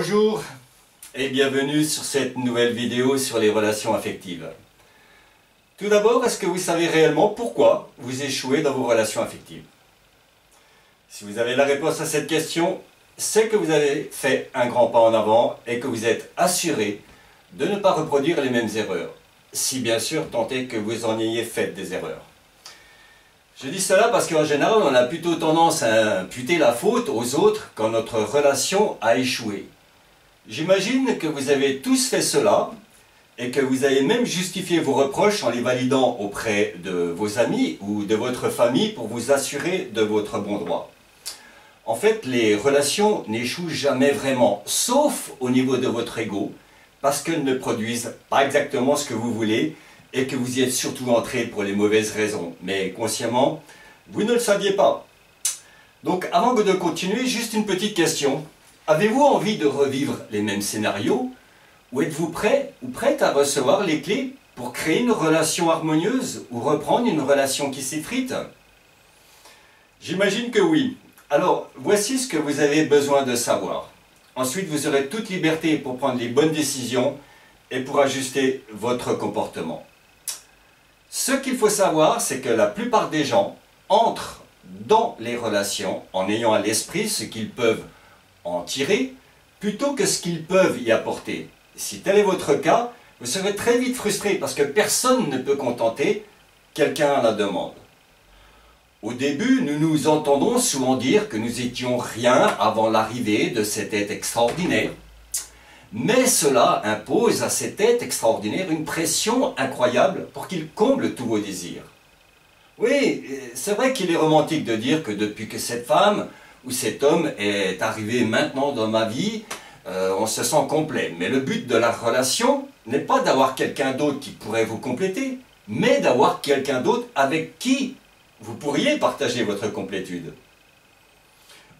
Bonjour et bienvenue sur cette nouvelle vidéo sur les relations affectives. Tout d'abord, est-ce que vous savez réellement pourquoi vous échouez dans vos relations affectives? Si vous avez la réponse à cette question, c'est que vous avez fait un grand pas en avant et que vous êtes assuré de ne pas reproduire les mêmes erreurs. Si bien sûr, tant est que vous en ayez fait des erreurs. Je dis cela parce qu'en général, on a plutôt tendance à imputer la faute aux autres quand notre relation a échoué. J'imagine que vous avez tous fait cela et que vous avez même justifié vos reproches en les validant auprès de vos amis ou de votre famille pour vous assurer de votre bon droit. En fait, les relations n'échouent jamais vraiment, sauf au niveau de votre ego, parce qu'elles ne produisent pas exactement ce que vous voulez et que vous y êtes surtout entré pour les mauvaises raisons. Mais consciemment, vous ne le saviez pas. Donc avant de continuer, juste une petite question. Avez-vous envie de revivre les mêmes scénarios? Ou êtes-vous prêt ou prête à recevoir les clés pour créer une relation harmonieuse ou reprendre une relation qui s'effrite? J'imagine que oui. Alors, voici ce que vous avez besoin de savoir. Ensuite, vous aurez toute liberté pour prendre les bonnes décisions et pour ajuster votre comportement. Ce qu'il faut savoir, c'est que la plupart des gens entrent dans les relations en ayant à l'esprit ce qu'ils peuvent en tirer plutôt que ce qu'ils peuvent y apporter. Si tel est votre cas, vous serez très vite frustré parce que personne ne peut contenter quelqu'un à la demande. Au début, nous nous entendons souvent dire que nous étions rien avant l'arrivée de cet être extraordinaire. Mais cela impose à cet être extraordinaire une pression incroyable pour qu'il comble tous vos désirs. Oui, c'est vrai qu'il est romantique de dire que depuis que cette femme ou cet homme est arrivé maintenant dans ma vie, on se sent complet. Mais le but de la relation n'est pas d'avoir quelqu'un d'autre qui pourrait vous compléter, mais d'avoir quelqu'un d'autre avec qui vous pourriez partager votre complétude.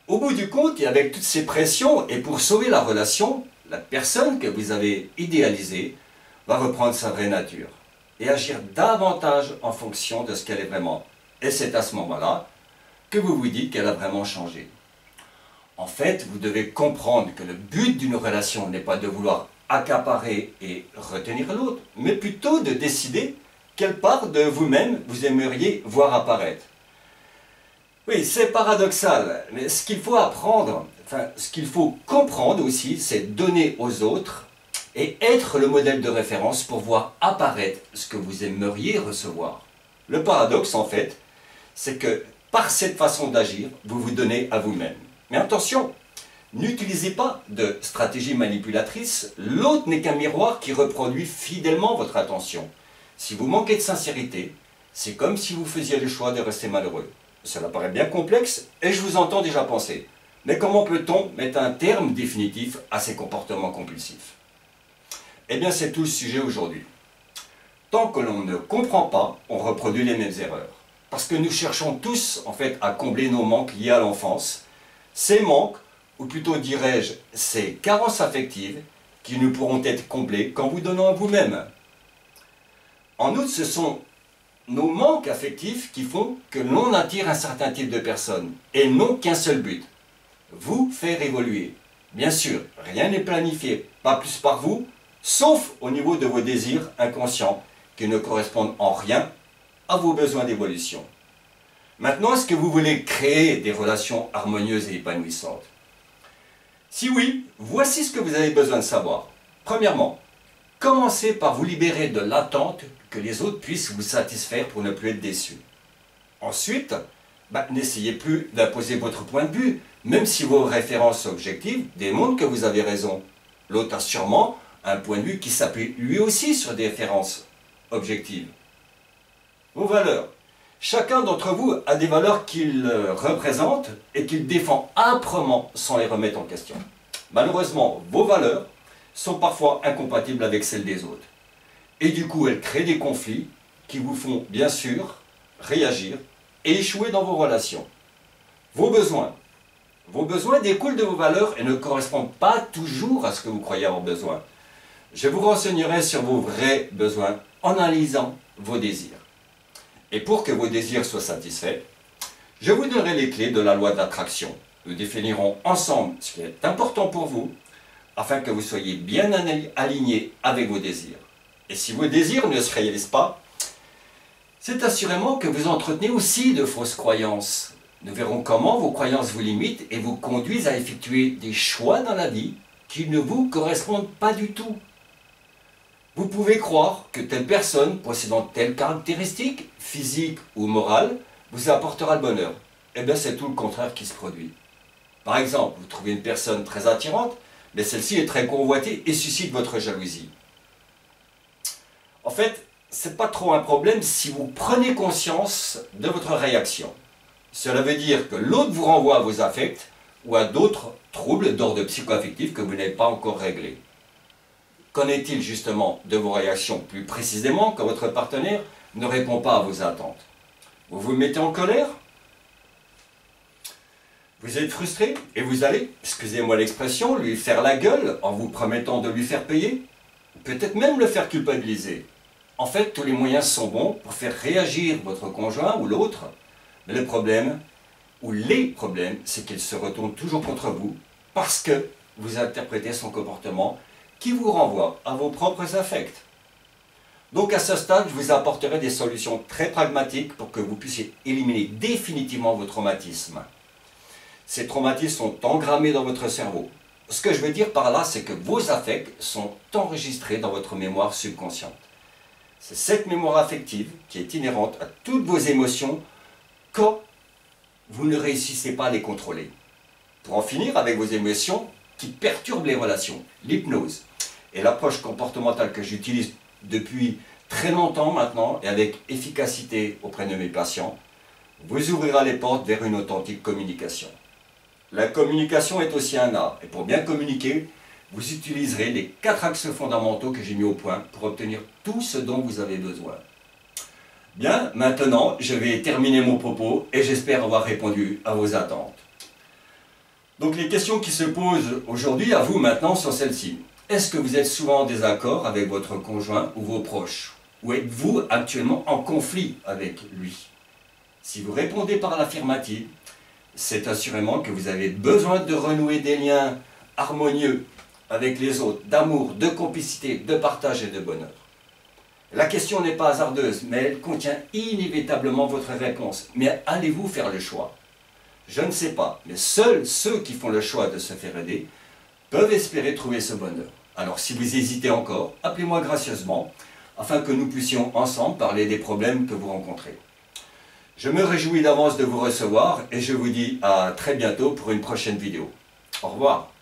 Au bout du compte, et avec toutes ces pressions, et pour sauver la relation, la personne que vous avez idéalisée va reprendre sa vraie nature et agir davantage en fonction de ce qu'elle est vraiment. Et c'est à ce moment-là que vous vous dites qu'elle a vraiment changé. En fait, vous devez comprendre que le but d'une relation n'est pas de vouloir accaparer et retenir l'autre, mais plutôt de décider quelle part de vous-même vous aimeriez voir apparaître. Oui, c'est paradoxal, mais ce qu'il faut apprendre, ce qu'il faut comprendre aussi, c'est donner aux autres et être le modèle de référence pour voir apparaître ce que vous aimeriez recevoir. Le paradoxe, en fait, c'est que par cette façon d'agir, vous vous donnez à vous-même. Mais attention, n'utilisez pas de stratégie manipulatrice, l'autre n'est qu'un miroir qui reproduit fidèlement votre attention. Si vous manquez de sincérité, c'est comme si vous faisiez le choix de rester malheureux. Cela paraît bien complexe et je vous entends déjà penser. Mais comment peut-on mettre un terme définitif à ces comportements compulsifs? Eh bien, c'est tout le sujet aujourd'hui. Tant que l'on ne comprend pas, on reproduit les mêmes erreurs. Parce que nous cherchons tous, en fait, à combler nos manques liés à l'enfance. Ces manques, ou plutôt dirais-je, ces carences affectives, qui ne pourront être comblées qu'en vous donnant à vous-même. En outre, ce sont nos manques affectifs qui font que l'on attire un certain type de personnes, et non qu'un seul but, vous faire évoluer. Bien sûr, rien n'est planifié, pas plus par vous, sauf au niveau de vos désirs inconscients, qui ne correspondent en rien à vos besoins d'évolution. Maintenant, est-ce que vous voulez créer des relations harmonieuses et épanouissantes? Si oui, voici ce que vous avez besoin de savoir. Premièrement, commencez par vous libérer de l'attente que les autres puissent vous satisfaire pour ne plus être déçus. Ensuite, n'essayez plus d'imposer votre point de vue, même si vos références objectives démontrent que vous avez raison. L'autre a sûrement un point de vue qui s'appuie lui aussi sur des références objectives. Vos valeurs. Chacun d'entre vous a des valeurs qu'il représente et qu'il défend âprement sans les remettre en question. Malheureusement, vos valeurs sont parfois incompatibles avec celles des autres. Et du coup, elles créent des conflits qui vous font, bien sûr, réagir et échouer dans vos relations. Vos besoins. Vos besoins découlent de vos valeurs et ne correspondent pas toujours à ce que vous croyez avoir besoin. Je vous renseignerai sur vos vrais besoins en analysant vos désirs. Et pour que vos désirs soient satisfaits, je vous donnerai les clés de la loi de l'attraction. Nous définirons ensemble ce qui est important pour vous afin que vous soyez bien aligné avec vos désirs. Et si vos désirs ne se réalisent pas, c'est assurément que vous entretenez aussi de fausses croyances. Nous verrons comment vos croyances vous limitent et vous conduisent à effectuer des choix dans la vie qui ne vous correspondent pas du tout. Vous pouvez croire que telle personne possédant telle caractéristique, physique ou morale, vous apportera le bonheur. Eh bien, c'est tout le contraire qui se produit. Par exemple, vous trouvez une personne très attirante, mais celle-ci est très convoitée et suscite votre jalousie. En fait, ce n'est pas trop un problème si vous prenez conscience de votre réaction. Cela veut dire que l'autre vous renvoie à vos affects ou à d'autres troubles d'ordre psychoaffectif que vous n'avez pas encore réglés. Qu'en est-il justement de vos réactions plus précisément quand votre partenaire ne répond pas à vos attentes? Vous vous mettez en colère? Vous êtes frustré et vous allez, excusez-moi l'expression, lui faire la gueule en vous promettant de lui faire payer? Peut-être même le faire culpabiliser. En fait, tous les moyens sont bons pour faire réagir votre conjoint ou l'autre. Mais le problème, ou les problèmes, c'est qu'il se retourne toujours contre vous parce que vous interprétez son comportement qui vous renvoie à vos propres affects. Donc à ce stade, je vous apporterai des solutions très pragmatiques pour que vous puissiez éliminer définitivement vos traumatismes. Ces traumatismes sont engrammés dans votre cerveau. Ce que je veux dire par là, c'est que vos affects sont enregistrés dans votre mémoire subconsciente. C'est cette mémoire affective qui est inhérente à toutes vos émotions quand vous ne réussissez pas à les contrôler. Pour en finir avec vos émotions qui perturbent les relations, l'hypnose est l'approche comportementale que j'utilise depuis très longtemps maintenant et avec efficacité auprès de mes patients, vous ouvrira les portes vers une authentique communication. La communication est aussi un art et pour bien communiquer, vous utiliserez les 4 axes fondamentaux que j'ai mis au point pour obtenir tout ce dont vous avez besoin. Bien, maintenant, je vais terminer mon propos et j'espère avoir répondu à vos attentes. Donc les questions qui se posent aujourd'hui à vous maintenant sont celles-ci. Est-ce que vous êtes souvent en désaccord avec votre conjoint ou vos proches? Ou êtes-vous actuellement en conflit avec lui? Si vous répondez par l'affirmative, c'est assurément que vous avez besoin de renouer des liens harmonieux avec les autres, d'amour, de complicité, de partage et de bonheur. La question n'est pas hasardeuse, mais elle contient inévitablement votre réponse. Mais allez-vous faire le choix? Je ne sais pas, mais seuls ceux qui font le choix de se faire aider peuvent espérer trouver ce bonheur. Alors si vous hésitez encore, appelez-moi gracieusement, afin que nous puissions ensemble parler des problèmes que vous rencontrez. Je me réjouis d'avance de vous recevoir et je vous dis à très bientôt pour une prochaine vidéo. Au revoir.